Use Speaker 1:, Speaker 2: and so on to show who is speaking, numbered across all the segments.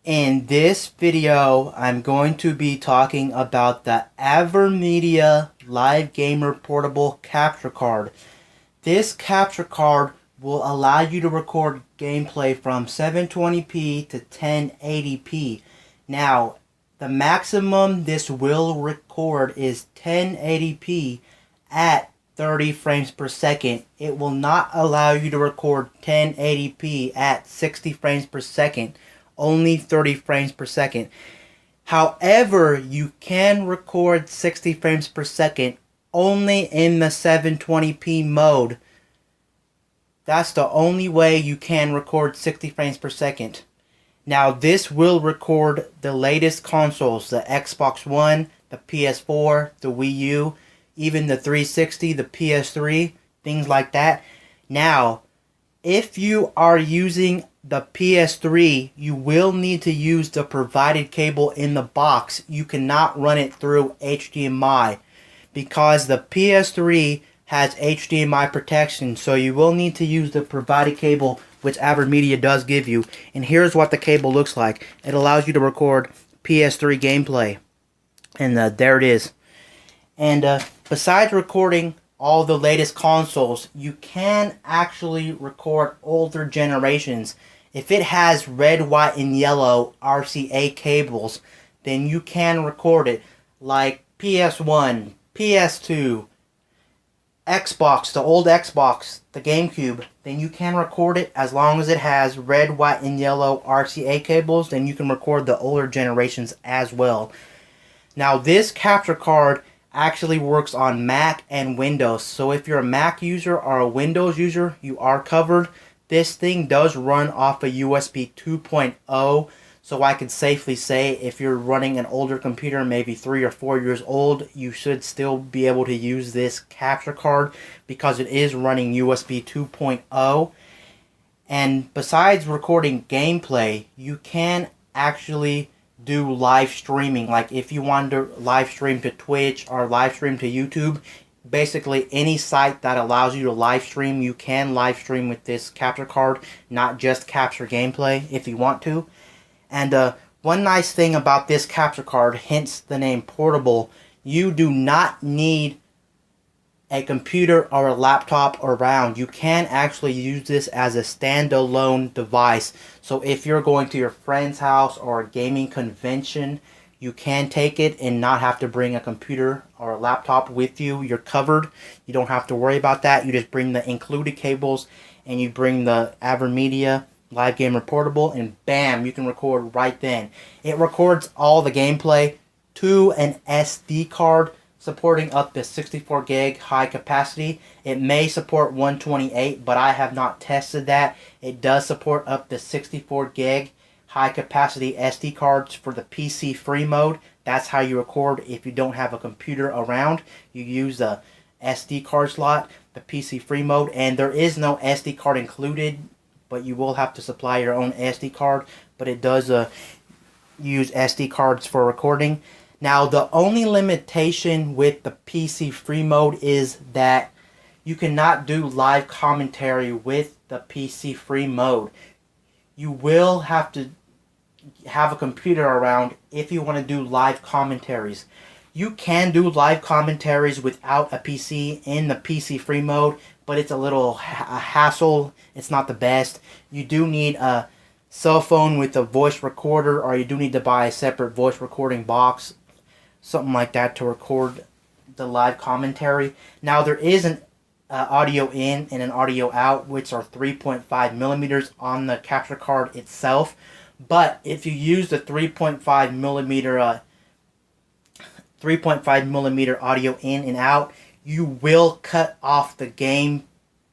Speaker 1: In this video, I'm going to be talking about the Avermedia Live Gamer Portable Capture Card. This capture card will allow you to record gameplay from 720p to 1080p. Now, the maximum this will record is 1080p at 30 frames per second. It will not allow you to record 1080p at 60 frames per second. Only 30 frames per second. However, you can record 60 frames per second only in the 720p mode. That's the only way you can record 60 frames per second. Now, this will record the latest consoles, the Xbox One, the PS4, the Wii U, even the 360, the PS3, things like that. Now, if you are using the PS3, you will need to use the provided cable in the box. You cannot run it through HDMI because the PS3 has HDMI protection, so you will need to use the provided cable, which Avermedia does give you. And here's what the cable looks like. It allows you to record PS3 gameplay. And there it is. And besides recording all the latest consoles, you can actually record older generations. If it has red, white, and yellow RCA cables, then you can record it, like PS1, PS2, Xbox, the old Xbox, the GameCube. Then you can record it as long as it has red, white, and yellow RCA cables. Then you can record the older generations as well. Now, this capture card actually works on Mac and Windows. So if you're a Mac user or a Windows user, you are covered. This thing does run off a USB 2.0, so I can safely say if you're running an older computer, maybe 3 or 4 years old, you should still be able to use this capture card because it is running USB 2.0. And besides recording gameplay, you can actually do live streaming. Like if you want to live stream to Twitch or live stream to YouTube, basically any site that allows you to live stream, you can live stream with this capture card, not just capture gameplay if you want to. And one nice thing about this capture card, hence the name portable, you do not need a computer or a laptop around. You can actually use this as a standalone device. So if you're going to your friend's house or a gaming convention, you can take it and not have to bring a computer or a laptop with you. You're covered. You don't have to worry about that. You just bring the included cables and you bring the Avermedia Live Gamer Portable, and bam, you can record right then. It records all the gameplay to an SD card, supporting up to 64 gig high capacity. It may support 128, but I have not tested that. It does support up to 64 gig high capacity SD cards for the PC free mode. That's how you record if you don't have a computer around. You use the SD card slot, the PC free mode, and there is no SD card included, but you will have to supply your own SD card. But it does use SD cards for recording. Now, the only limitation with the PC free mode is that you cannot do live commentary with the PC free mode. You will have to have a computer around if you want to do live commentaries. You can do live commentaries without a PC in the PC free mode, but it's a little hassle. It's not the best. You do need a cell phone with a voice recorder, or you do need to buy a separate voice recording box, something like that, to record the live commentary. Now, there is an audio in and an audio out, which are 3.5 millimeters on the capture card itself. But if you use the 3.5 millimeter audio in and out, you will cut off the game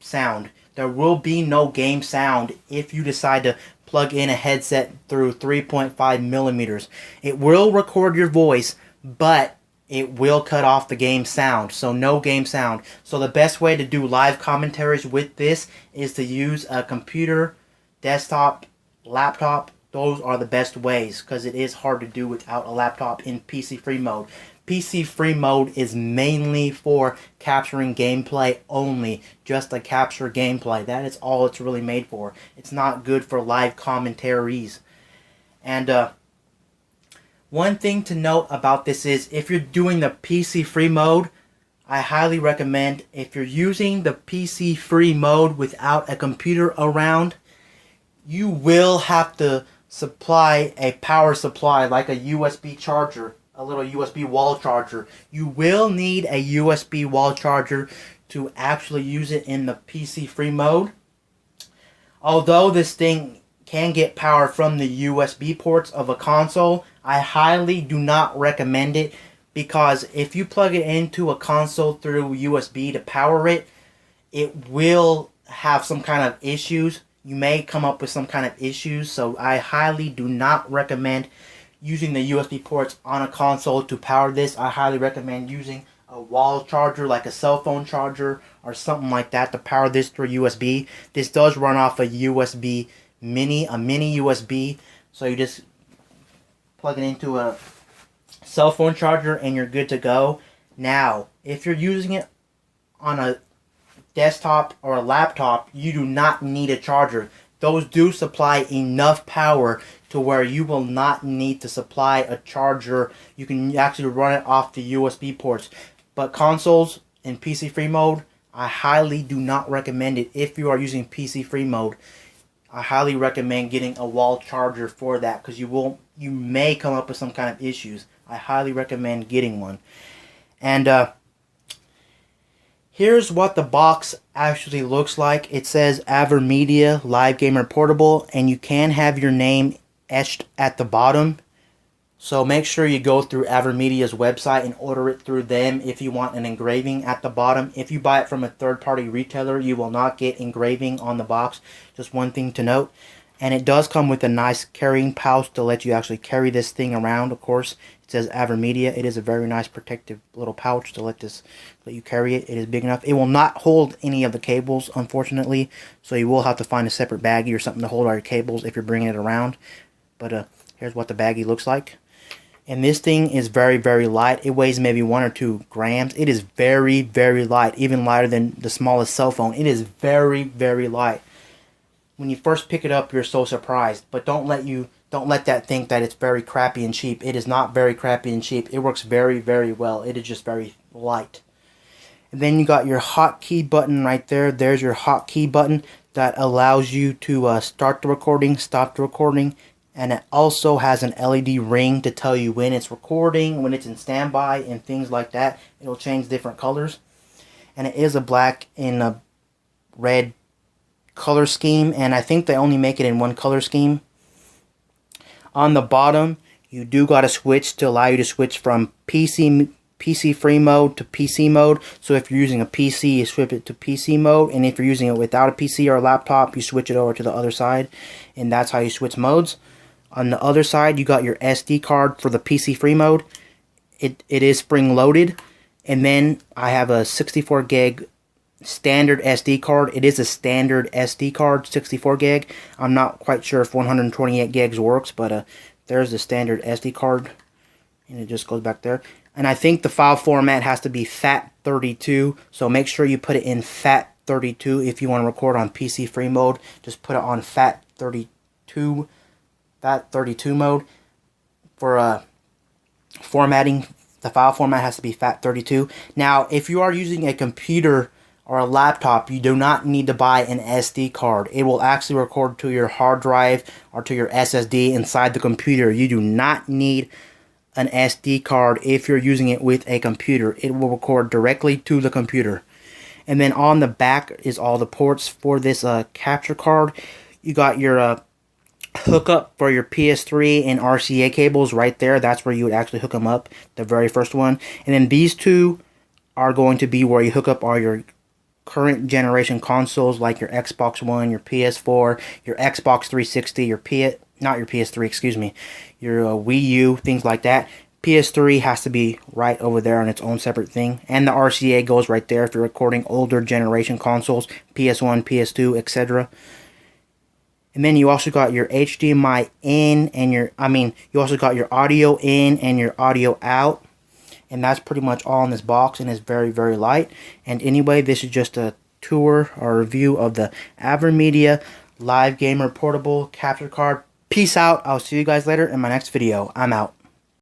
Speaker 1: sound. There will be no game sound if you decide to plug in a headset through 3.5 millimeters. It will record your voice, but it will cut off the game sound. So no game sound. So the best way to do live commentaries with this is to use a computer, desktop, laptop. Those are the best ways because it is hard to do without a laptop in PC free mode. PC free mode is mainly for capturing gameplay only, just to capture gameplay. That is all it's really made for. It's not good for live commentaries. And one thing to note about this is if you're doing the PC free mode, I highly recommend, if you're using the PC free mode without a computer around, you will have to supply a power supply like a USB charger, a little USB wall charger. You will need a USB wall charger to actually use it in the PC free mode. Although this thing can get power from the USB ports of a console, I highly do not recommend it, because if you plug it into a console through USB to power it, it will have some kind of issues. You may come up with some kind of issues, so I highly do not recommend using the USB ports on a console to power this. I highly recommend using a wall charger like a cell phone charger or something like that to power this through USB. This does run off a USB mini, a mini USB, so you just plug it into a cell phone charger and you're good to go. Now, if you're using it on a desktop or a laptop, you do not need a charger. Those do supply enough power to where you will not need to supply a charger. You can actually run it off the USB ports. But consoles in PC free mode, I highly do not recommend it. If you are using PC free mode, I highly recommend getting a wall charger for that, because you may come up with some kind of issues. I highly recommend getting one. And here's what the box actually looks like. It says Avermedia Live Gamer Portable, and you can have your name etched at the bottom. So make sure you go through Avermedia's website and order it through them if you want an engraving at the bottom. If you buy it from a third-party retailer, you will not get engraving on the box. Just one thing to note. And it does come with a nice carrying pouch to let you actually carry this thing around, of course. It says Avermedia. It is a very nice protective little pouch to let you carry it. It is big enough. It will not hold any of the cables, unfortunately. So you will have to find a separate baggie or something to hold all your cables if you're bringing it around. But here's what the baggie looks like. And this thing is very, very light. It weighs maybe 1 or 2 grams. It is very, very light. Even lighter than the smallest cell phone. It is very, very light. When you first pick it up, you're so surprised. But don't let that think that it's very crappy and cheap. It is not very crappy and cheap. It works very, very well. It is just very light. And then you got your hotkey button right there. There's your hotkey button that allows you to start the recording, stop the recording. And it also has an LED ring to tell you when it's recording, when it's in standby, and things like that. It'll change different colors. And it is a black and a red color scheme. And I think they only make it in one color scheme. On the bottom, you do got a switch to allow you to switch from PC free mode to PC mode. So if you're using a PC, you switch it to PC mode. And if you're using it without a PC or a laptop, you switch it over to the other side. And that's how you switch modes. On the other side, you got your SD card for the PC free mode. It is spring loaded. And then I have a 64 gig standard SD card. It is a standard SD card, 64 gig. I'm not quite sure if 128 gigs works, but there's the standard SD card. And it just goes back there. And I think the file format has to be FAT32. So make sure you put it in FAT32 if you want to record on PC free mode. Just put it on FAT32 mode for formatting. The file format has to be FAT32. Now, if you are using a computer or a laptop, you do not need to buy an SD card. It will actually record to your hard drive or to your SSD inside the computer. You do not need an SD card if you're using it with a computer. It will record directly to the computer. And then on the back is all the ports for this capture card. You got your hookup for your PS3 and RCA cables right there. That's where you would actually hook them up, the very first one. And then these two are going to be where you hook up all your current generation consoles, like your Xbox One, your PS4, your Xbox 360, your PS3, excuse me, your Wii U, things like that. PS3 has to be right over there on its own separate thing. And the RCA goes right there if you're recording older generation consoles, PS1, PS2, etc. And then you also got your HDMI in and you also got your audio in and your audio out. And that's pretty much all in this box, and it's very, very light. And anyway, this is just a tour or review of the Avermedia Live Gamer Portable Capture Card Peace out. I'll see you guys later in my next video. I'm out.